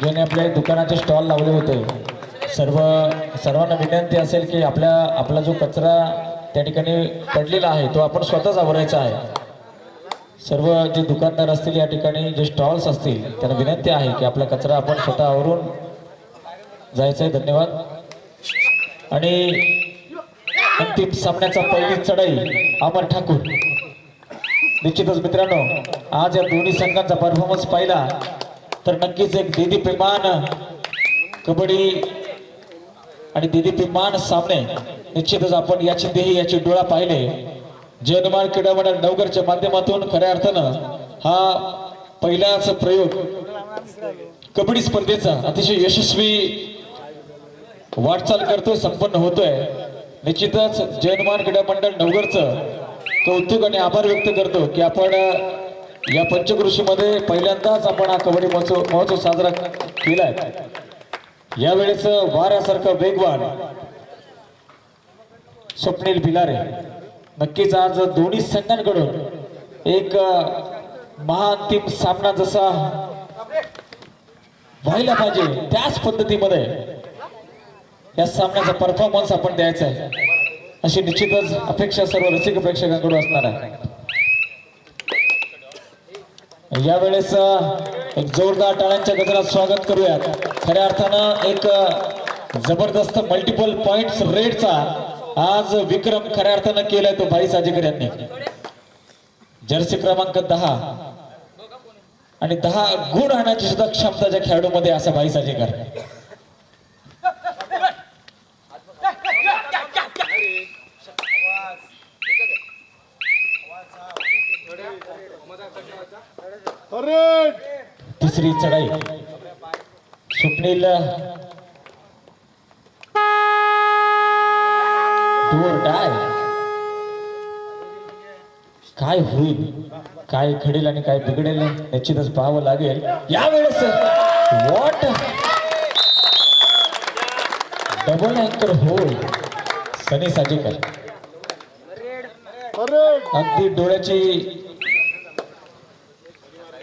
ज्याने आपल्या दुकानाचे स्टॉल लावले होते सर्वांना विनंती असेल की आपला जो कचरा त्या ठिकाणी पडलेला आहे तो आपण स्वतःच आवरायचा आहे। सर्व जे दुकानदार असतील या ठिकाणी जे स्टॉल्स असतील त्यांना विनंती आहे की आपला कचरा आपण स्वतः आवरून जायचं आहे। धन्यवाद। आणि अंतिम सामन्याचा पहिली चढाई अमर ठाकूर। निश्चितच मित्रांनो आज या दोन्ही संघांचा परफॉर्मन्स पाहिला तर नक्कीच एक देदीप्यमान कबड्डी आणि देदीप्यमान सामने निश्चितच आपण याचे डोळा पाहिले। जनमाळ क्रीडा मंडळ नवगरच्या माध्यमातून खऱ्या अर्थानं हा पहिलाच प्रयोग कबड्डी स्पर्धेचा अतिशय यशस्वी वाटचाल करतोय, संपन्न होतोय। निश्चितच जनमाळ क्रीडा मंडळ नवगरचं कौतुक आणि आभार व्यक्त करतो की आपण या पंचक्रोशीमध्ये पहिल्यांदाच आपण हा कबड्डी महोत्सव साजरा केलाय। यावेळेस वाऱ्यासारखं वेगवान स्वप्नील भिलारे नक्कीच आज दोन्ही संघांकडून एक महाअंतिम सामना जसा व्हायला पाहिजे त्याच पद्धतीमध्ये या सामन्याचा परफॉर्मन्स आपण द्यायचा आहे अशी निश्चितच अपेक्षा सर्व रसिक प्रेक्षकांकडून असणार आहे। यावेळेस एक जोरदार टाळ्यांच्या गजरात स्वागत करूयात। खऱ्या अर्थानं एक जबरदस्त मल्टिपल पॉइंट्स रेडचा आज विक्रम खऱ्या अर्थानं केलाय तो भाई साजेकर यांनी। जर्सी क्रमांक 10 आणि 10 गुण आणण्याची सुद्धा क्षमता ज्या खेळाडूमध्ये असा भाई साजेकर। तिसरी चढाई स्वप्नील काय होईल, काय घडेल आणि काय बिघडेल निश्चितच पाहावं लागेल। यावेळेस वॉट डबल अँकर होल सनी साजेकर। अगदी डोळ्याची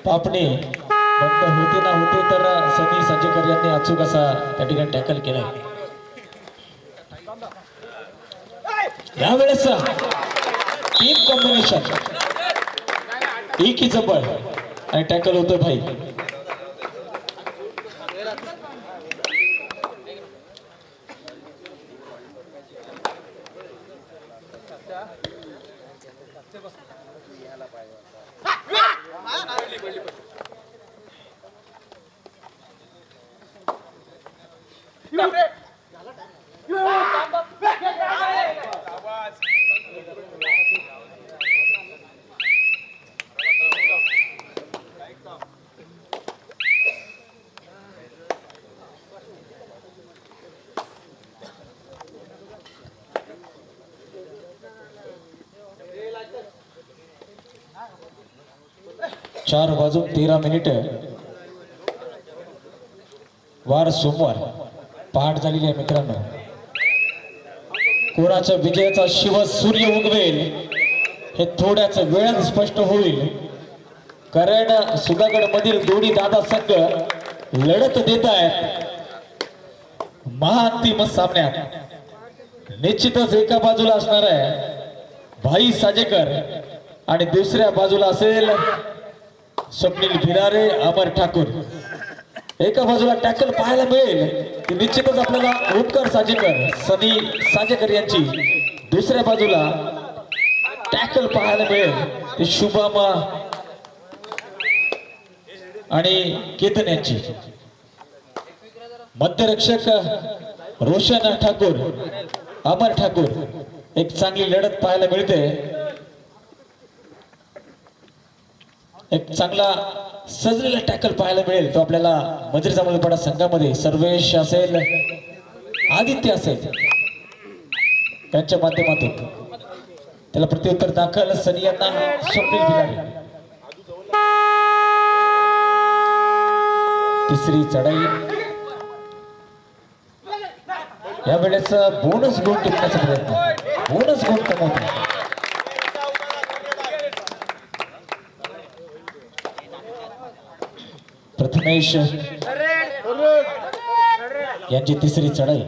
पापणी बंद होते ना होते तर सनी साजेकर यांनी अचूक असा त्या ठिकाणी टॅकल केलाय। यावेळेस टीम कॉम्बिनेशन एक ही जबर आणि टॅकल होतोय भाई। चार वाजून 13 मिनिट वार सोमवार पहाट झालेली आहे मित्रांनो। कोणाच्या विजयाचा शिव सूर्य उगवेल हे थोड्याच वेळात स्पष्ट होईल, कारण सुधागड मधील दोन्ही दादा संघ लढत देत आहेत महाअंतिम सामन्यात। निश्चितच एका बाजूला असणार आहे भाई साजेकर आणि दुसऱ्या बाजूला असेल स्वप्नील भिलारे अमर ठाकूर। एका बाजूला टॅकल पाहायला मिळेल की निश्चितच आपल्याला ओमकार साजेकर सनी साजेकर यांची, दुसऱ्या बाजूला टॅकल पाहायला मिळेल ते शुभम आणि केतन यांची। मध्यरक्षक रोशन ठाकूर अमर ठाकूर एक चांगली लढत पाहायला मिळते। एक चांगला सजलेला टॅकल पाहायला मिळेल तो आपल्याला मजरी जांभूळपाडा संघामध्ये सर्वेश असेल आदित्य असेल त्यांच्या माध्यमातून त्याला प्रत्युत्तर दाखल सनी यांना स्वप्नील भिलारे। तिसरी चढाई यावेळेस बोनस गुण टिपण्याचा प्रयत्न, बोनस गुण कमवतो। प्रथमेश यांची तिसरी चढाई.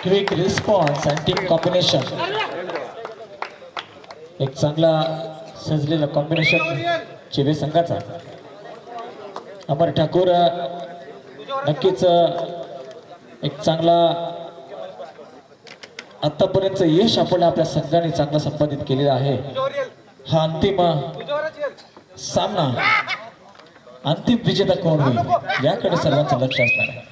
Quick response and team combination. एक चांगला सजलेला कॉम्बिनेशन चिवे संघाचा. अमर ठाकूर नक्कीच एक चांगला आतापर्यंत यश आपण आपल्या संघाने चांगला संपादित केलेला आहे. हा अंतिम सामना, अंतिम विजेता कोण होईल याकडे सर्वांचं लक्ष असणार आहे.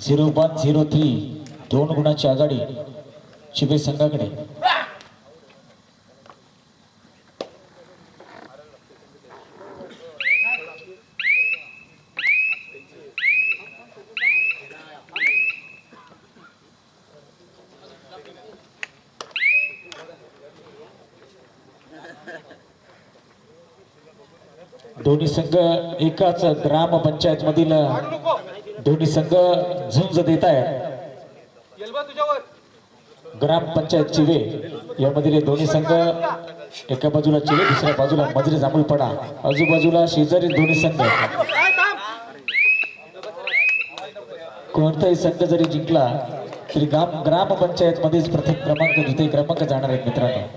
झिरो 1-0-3 2 गुणाची आघाडी चिवे संघाकडे. दोन्ही संघ एकाच ग्रामपंचायत मधील दोन्ही संघ झुंज देत आहेत. ग्रामपंचायत चिवे यामधील दोन्ही संघ एका बाजूला चिवे, दुसऱ्या बाजूला मजरे जांभूळपाडा, आजूबाजूला शेजारी दोन्ही संघ. कोणताही संघ जरी जिंकला तरी ग्रामपंचायत मध्येच प्रथम क्रमांक, द्वितीय क्रमांक जाणार आहेत मित्रांनो.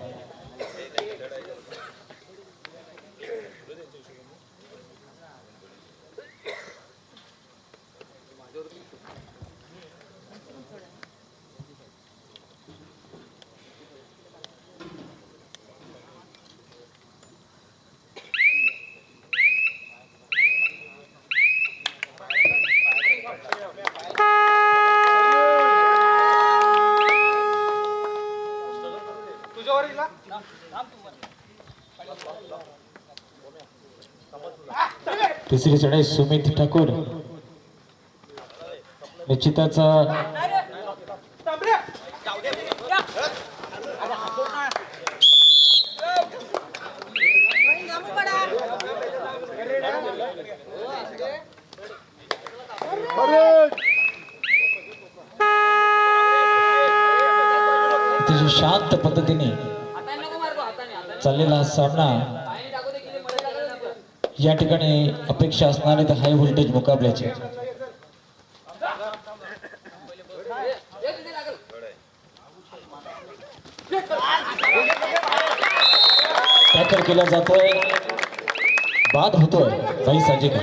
तिसरी चढाई सुमित ठाकूर निश्चितच शांत पद्धतीने चाललेला सामना. या ठिकाणी अपेक्षा असणारे तर हाय व्होल्टेज मुकाबल्याचे. टॅकल केला जातोय, बाद होतोय भाई साजिद.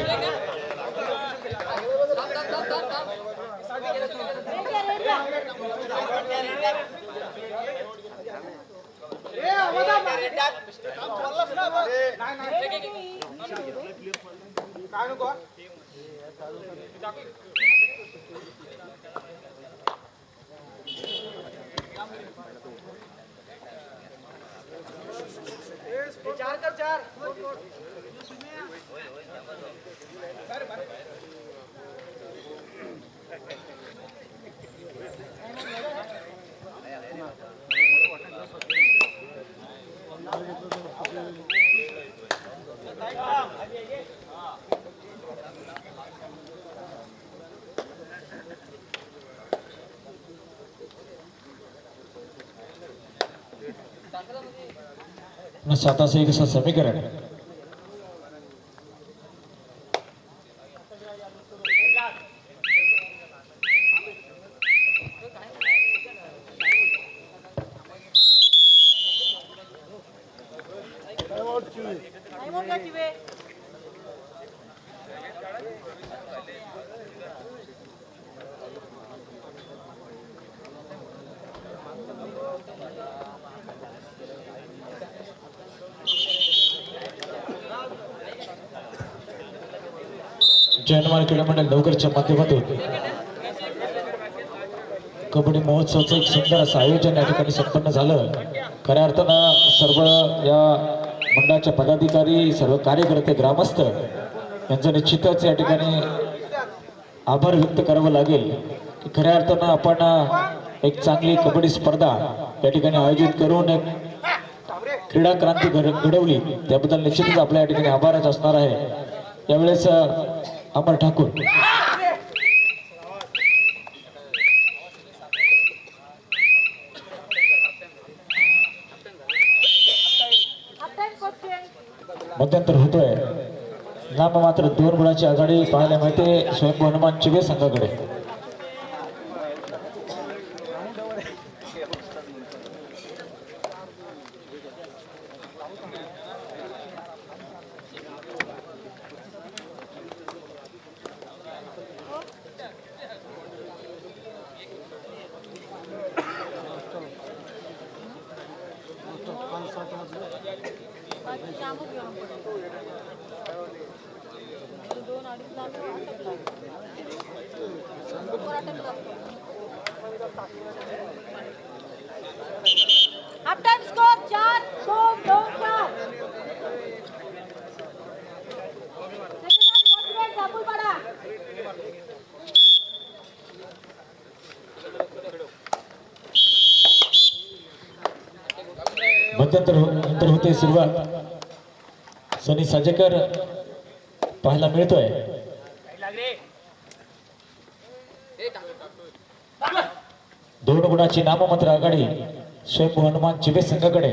साता से एक समीकरण. जयनवार क्रीडा मंडळ लवकरच्या माध्यमातून कबड्डी महोत्सवाचं एक सुंदर असं आयोजन या ठिकाणी संपन्न झालं. खऱ्या अर्थानं सर्व या मंडळाच्या पदाधिकारी, सर्व कार्यकर्ते, ग्रामस्थ यांचं निश्चितच या ठिकाणी आभार व्यक्त करावं लागेल की खऱ्या अर्थानं आपण एक चांगली कबड्डी स्पर्धा या ठिकाणी आयोजित करून एक क्रीडा क्रांती घडवली. त्याबद्दल निश्चितच आपल्या या ठिकाणी आभारच असणार आहे. यावेळेस अमर ठाकूर मध्यंतर होतोय. नाम मात्र 2 गुणाची आघाडी पाहायला मिळते स्वयंभू हनुमान चिवे संघाकडे. Half time score 4-2-4. Second half पडा. मध्यंतर होते सुरुवात. सनी साजेकर पाहायला मिळतोय. 2 गुणाची नाममात्र आघाडी स्वयंभू हनुमान चिवे संघाकडे.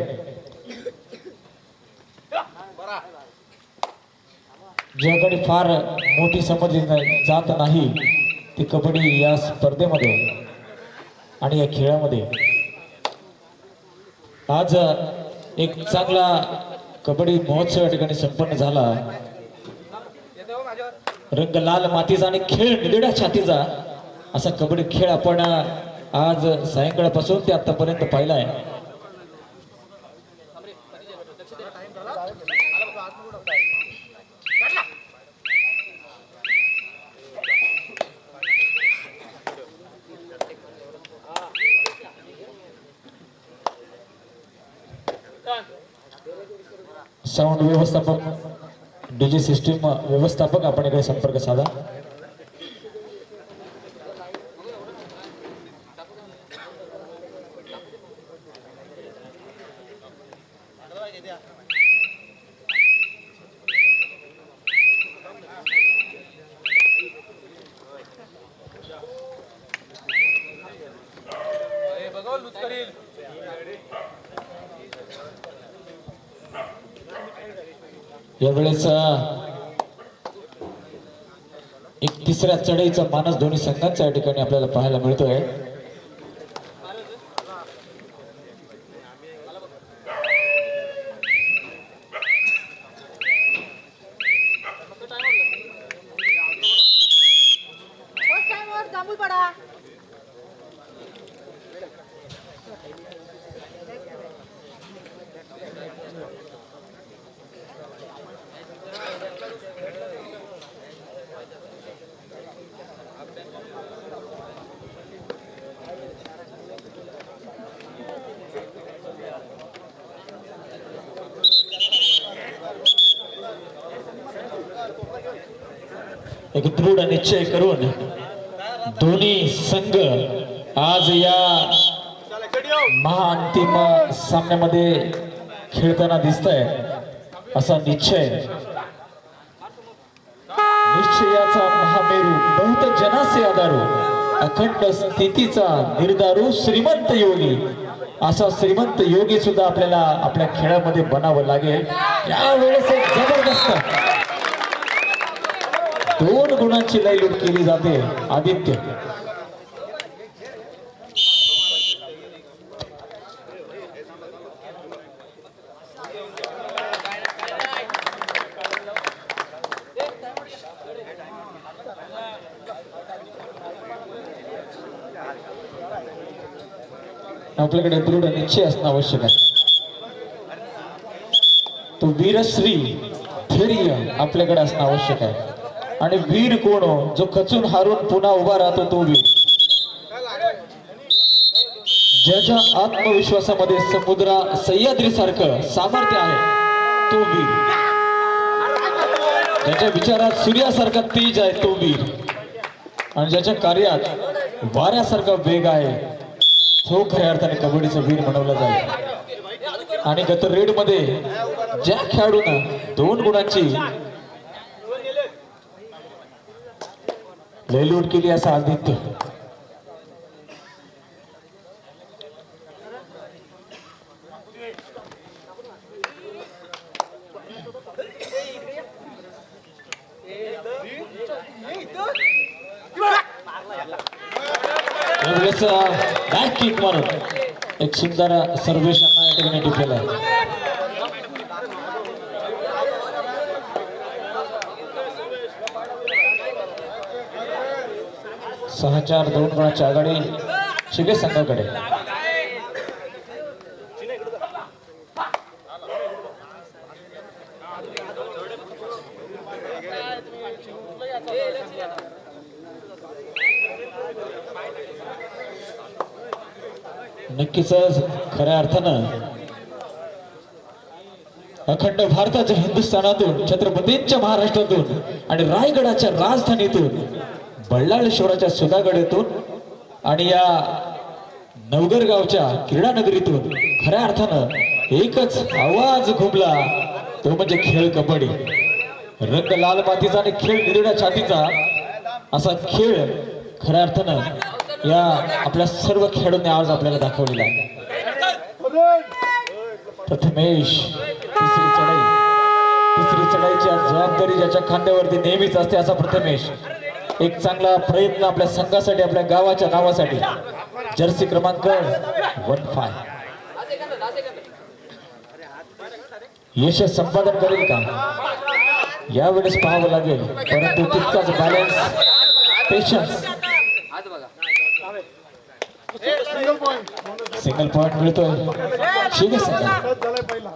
ज्याकडे फार मोठी समजली जात नाही ती कबड्डी या स्पर्धेमध्ये आणि या खेळामध्ये आज एक चांगला कबड्डी महोत्सव या ठिकाणी संपन्न झाला. रंग लाल मातीचा आणि खेळ निळ्या छातीचा असा कबड्डी खेळ आपण आज सायंकाळपासून ते आतापर्यंत पाहिलाय. साऊंड व्यवस्थापक, डीजे सिस्टीम व्यवस्थापक आपण इकडे संपर्क साधा. यावेळेस एक तिसऱ्या चढाईचा मानस दोन्ही संघांचा या ठिकाणी आपल्याला पाहायला मिळतोय. एक दृढ निश्चय करून दोन्ही संघ आज या महाअंतिम सामन्यामध्ये खेळताना दिसत आहे. असा निश्चयाचा महामेरू बहुत जनासे आधारू अखंड स्थितीचा निर्धारू श्रीमंत योगी. असा श्रीमंत योगी सुद्धा आपल्याला आपल्या खेळामध्ये बनावं लागेल. यावेळेस एक जबरदस्त 2 गुणांची लयलूट केली जाते. आदित्य आपल्याकडे दृढ निश्चय असणं आवश्यक आहे. तो वीरश्री धैर्य आपल्याकडे असणं आवश्यक आहे. आणि वीर कोण जो खचून हारून पुन्हा उभा राहतो तो वीर. ज्याच्या आत्मविश्वासामध्ये समुद्रा सह्याद्री सारखं सामर्थ्य आहे तो वीर, ज्याच्या विचारात सूर्यासारखा तेज आहे तो वीर, आणि ज्याच्या कार्यात वाऱ्यासारखा वेग आहे तो खऱ्या अर्थाने कबड्डीचा वीर म्हणवला जाईल. आणि गत रेड मध्ये ज्या खेळाडूंना 2 गुणांची लयलूट केली असा आदित्य, बॅक किक मारून एक सुंदर सर्वेश यांना या ठिकाणी टिपलेला आहे. 6-4 2 गुणाची आघाडी शिगे संघाकडे. नक्कीच खऱ्या अर्थानं अखंड भारताच्या हिंदुस्थानातून, छत्रपतींच्या महाराष्ट्रातून आणि रायगडाच्या राजधानीतून, बल्लाळेश्वराच्या सुधागड आणि या नवगर गावच्या क्रीडा नगरीतून खऱ्या अर्थानं एकच आवाज घुमला, तो म्हणजे खेळ कबड्डी. रंग लाल मातीचा आणि खेळ निरड्या छातीचा असा खेळ खऱ्या अर्थानं या आपल्या सर्व खेळाडूंनी आज आपल्याला दाखवलेला आहे. प्रथमेश तिसरी चढाईची जबाबदारी ज्याच्या खांद्यावरती नेहमीच असते असा प्रथमेश एक चांगला प्रयत्न आपल्या संघासाठी, आपल्या गावाच्या नावासाठी. जर्सी क्रमांक 15 यश संपादन करेल का यावेळेस पाहावं लागेल, परंतु तितकाच बॅलन्स, पेशन्स. सिंगल पॉइंट मिळतोय शिगे संघाला.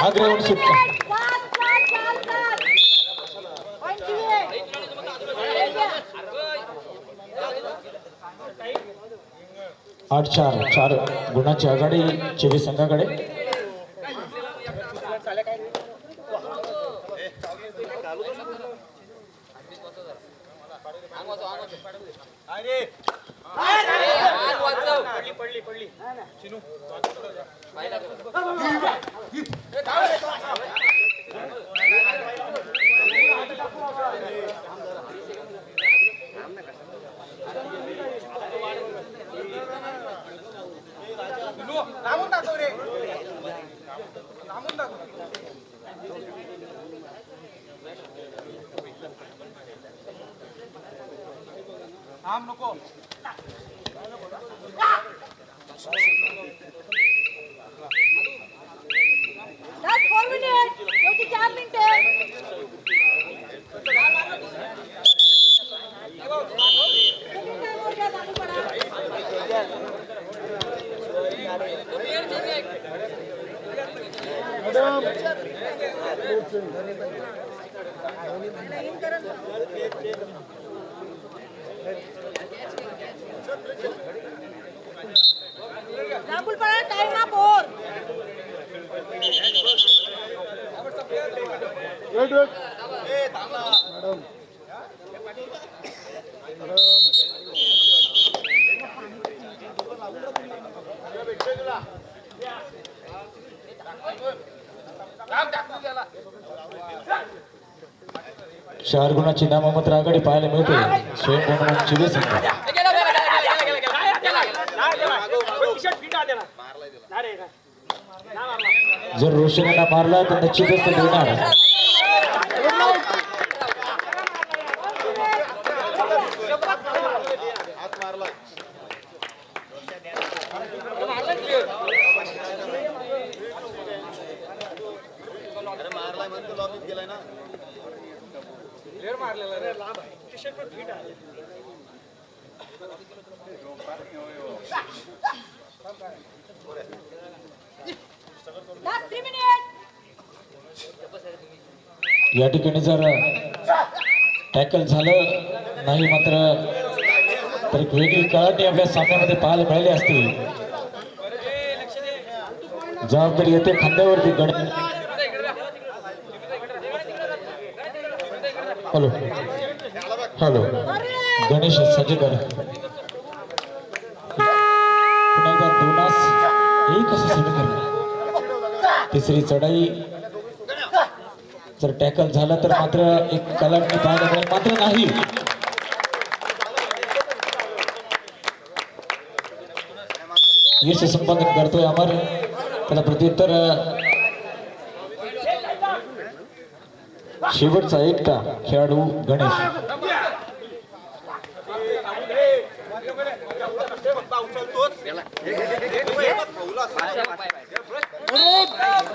आग्रह सुटका 8-4 गुणाची आघाडी चिवे संघाकडे. Last 4 minutes. शेवटी 4 मिनिटे. राहुल पड़ा टाइम अप और चार गुणाची नाममात्र आघाडी पाहायला मिळते स्वयं चिवे संघ. जर रोशनीला मारला तर निश्चितच तो देणार. या ठिकाणी जर टॅकल झालं नाही मात्र तर एक वेगळी कळणी आपल्या सामन्यामध्ये पाहायला मिळाली असती. जबाबदारी येते खांद्यावरती. हॅलो हॅलो गणेश सजेकर पुन्हा एकदा 2-1 असं समीकरण. तिसरी चढाई जर टॅकल झालं तर मात्र एक कलाटणी पाहायला मिळेल मात्र नाही. यश संपादन करतोय अमर. त्याला प्रत्युत्तर शेवटचा एकटा खेळाडू गणेश.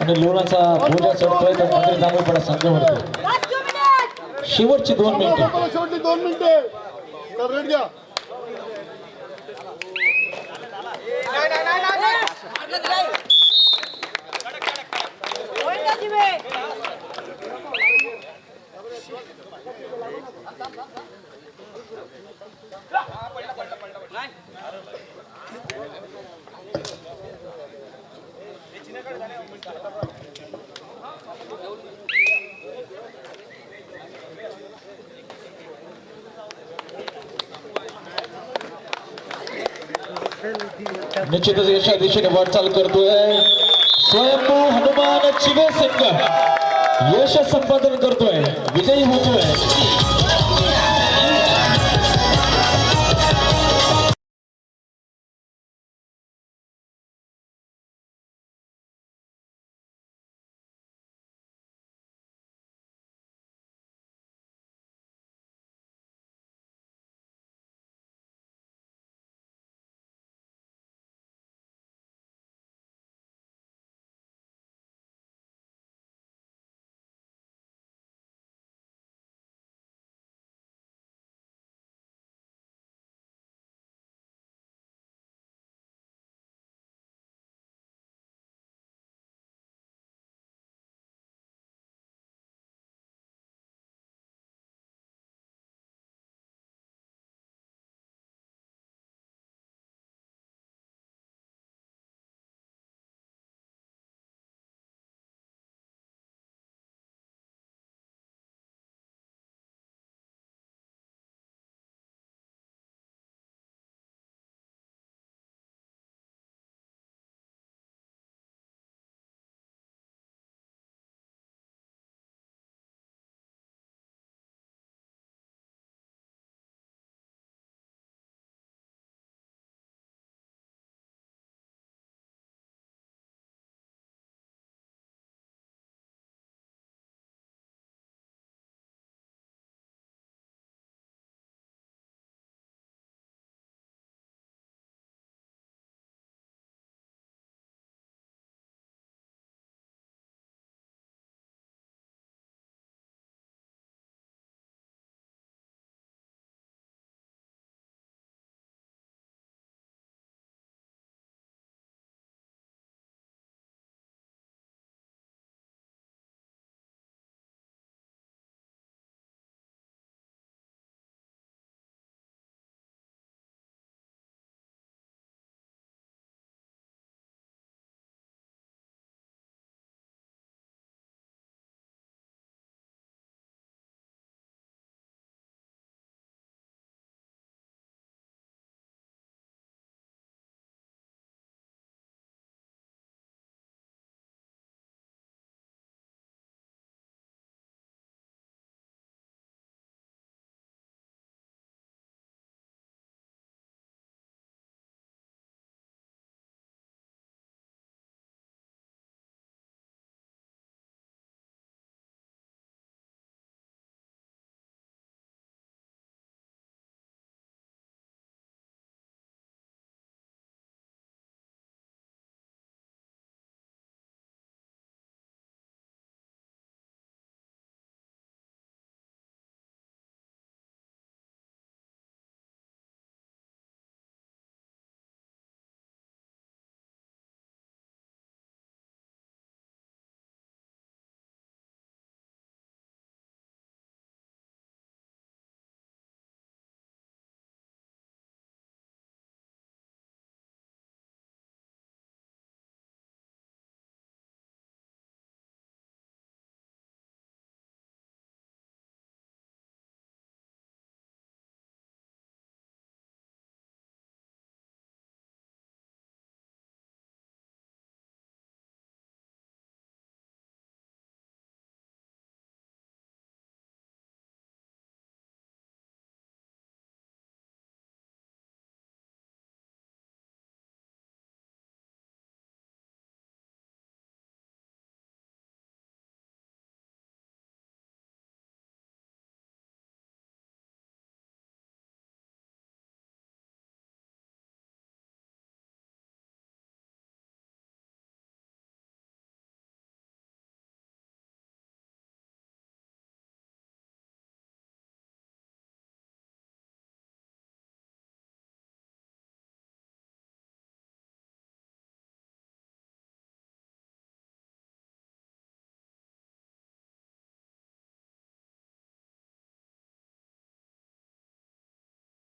आणि लोणाचा बोजा चढतोय तर मंत्री जांभूळ पडा संघावरती. शेवटची 2 मिनिटे. शेवटची 2 मिनिटे तर रेड घ्या. निश्चितच यशा दिशेने वाटचाल करतोय स्वयंभू हनुमान चिवे संघ. यश संपादन करतोय, विजयी होतोय.